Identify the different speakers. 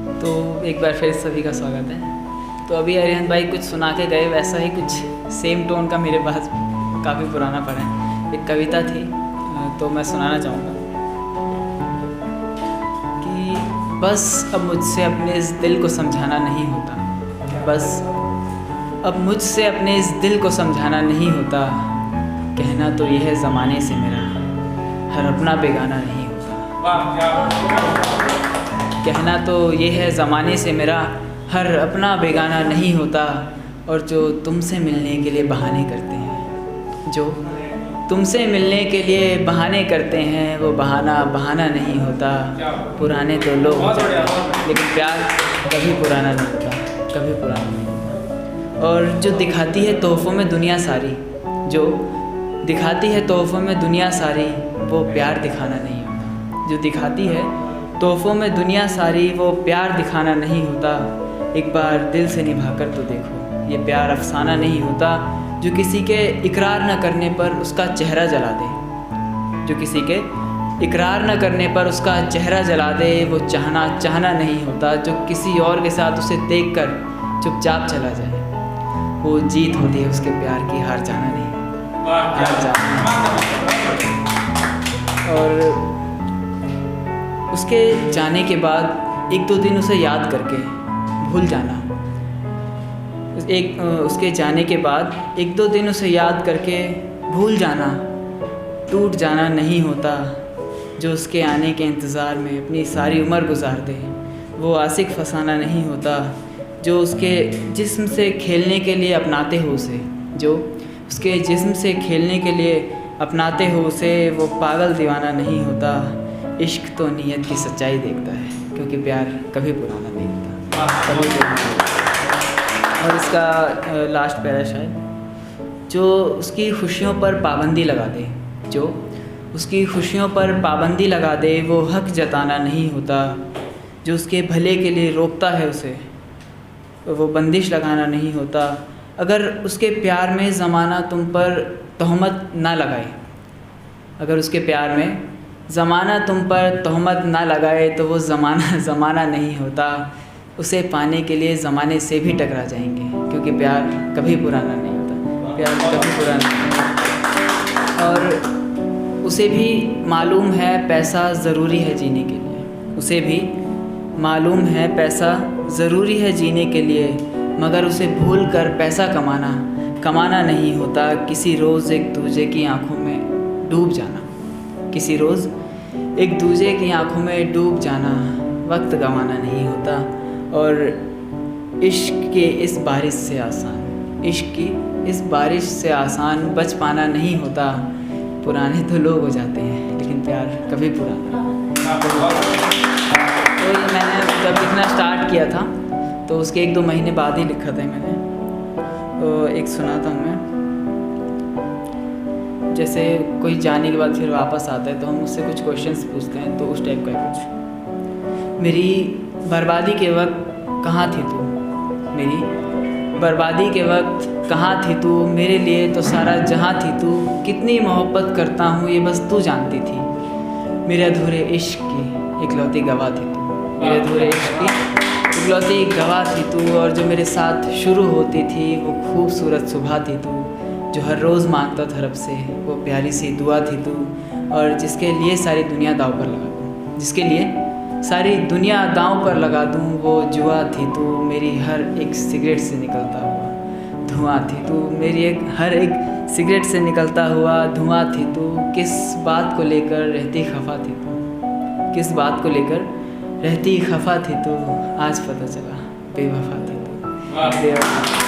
Speaker 1: तो एक बार फिर सभी का स्वागत है। तो अभी अरिहंत भाई कुछ सुना के गए, वैसा ही कुछ सेम टोन का मेरे पास काफ़ी पुराना पड़ा है। एक कविता थी तो मैं सुनाना चाहूँगा कि बस अब मुझसे अपने इस दिल को समझाना नहीं होता, बस अब मुझसे अपने इस दिल को समझाना नहीं होता। कहना तो यह है ज़माने से मेरा हर अपना बेगाना नहीं होता। कहना तो ये है ज़माने से मेरा हर अपना बेगाना नहीं होता। और जो तुमसे मिलने के लिए बहाने करते हैं, जो तुमसे मिलने के लिए बहाने करते हैं, वो बहाना नहीं होता। पुराने तो लोग हो जाते हैं लेकिन प्यार कभी पुराना नहीं होता, कभी पुराना नहीं होता। और जो दिखाती है तोहफ़ों में दुनिया सारी, जो दिखाती है तोहफ़ों में दुनिया सारी, वो प्यार दिखाना नहीं होता। जो दिखाती है तोहफ़ों में दुनिया सारी, वो प्यार दिखाना नहीं होता। एक बार दिल से निभाकर तो देखो, ये प्यार अफसाना नहीं होता। जो किसी के इकरार न करने पर उसका चेहरा जला दे, जो किसी के इकरार न करने पर उसका चेहरा जला दे, वो चाहना नहीं होता। जो किसी और के साथ उसे देखकर चुपचाप चला जाए, वो जीत होती है उसके प्यार की, हार जाना नहीं, हार जाना। और उसके जाने के बाद एक दो दिन उसे याद करके भूल जाना, उसके जाने के बाद एक दो दिन उसे याद करके भूल जाना, टूट जाना नहीं होता। जो उसके आने के इंतज़ार में अपनी सारी उम्र गुजार दे, वो आशिक फसाना नहीं होता। जो उसके जिस्म से खेलने के लिए अपनाते हो उसे, जो उसके जिस्म से खेलने के लिए अपनाते हो उसे, वो पागल दीवाना नहीं होता। इश्क तो नीयत की सच्चाई देखता है, क्योंकि प्यार कभी पुराना नहीं होता, कभी पुराना नहीं होता। और इसका लास्ट पैरा शायद, जो उसकी खुशियों पर पाबंदी लगा दे, जो उसकी खुशियों पर पाबंदी लगा दे, वो हक जताना नहीं होता। जो उसके भले के लिए रोकता है उसे, वो बंदिश लगाना नहीं होता। अगर उसके प्यार में ज़माना तुम पर तोहमत ना लगाए, अगर उसके प्यार में ज़माना तुम पर तोहमत ना लगाए, तो वो ज़माना नहीं होता। उसे पाने के लिए ज़माने से भी टकरा जाएंगे, क्योंकि प्यार कभी पुराना नहीं होता, प्यार कभी पुराना नहीं होता। और उसे भी मालूम है पैसा ज़रूरी है जीने के लिए, उसे भी मालूम है पैसा ज़रूरी है जीने के लिए, मगर उसे भूल कर पैसा कमाना नहीं होता। किसी रोज़ एक दूजे की आँखों में डूब जाना, किसी रोज़ एक दूजे की आँखों में डूब जाना, वक्त गंवाना नहीं होता। और इश्क के इस बारिश से आसान, इश्क की इस बारिश से आसान बच पाना नहीं होता। पुराने तो लोग हो जाते हैं लेकिन प्यार कभी पुराना नहीं। तो ये मैंने जब लिखना स्टार्ट किया था तो उसके एक दो महीने बाद ही लिखा था मैंने। तो एक सुनाता हूँ मैं, जैसे कोई जाने के बाद फिर वापस आता है तो हम उससे कुछ क्वेश्चंस पूछते हैं, तो उस टाइप का कुछ। मेरी बर्बादी के वक्त कहाँ थी तू, मेरी बर्बादी के वक्त कहाँ थी तू, मेरे लिए तो सारा जहाँ थी तू। कितनी मोहब्बत करता हूँ ये बस तू जानती थी, मेरे अधूरे इश्क की इकलौती गवाह थी तू, मेरे अधूरे इश्क की इकलौती गवाह थी तू। और जो मेरे साथ शुरू होती थी वो खूबसूरत सुबह थी तू, जो हर रोज़ मांगता था रब से वो प्यारी सी दुआ थी तू। और जिसके लिए सारी दुनिया दांव पर लगा दूँ, जिसके लिए सारी दुनिया दांव पर लगा दूँ, वो जुआ थी तू। मेरी हर एक सिगरेट से निकलता हुआ धुआं थी तू, मेरी हर एक सिगरेट से निकलता हुआ धुआं थी तू। किस बात को लेकर रहती खफा थी तू, किस बात को लेकर रहती खफा थी तू, आज पता चला बेवफा थी तू, बेवफा।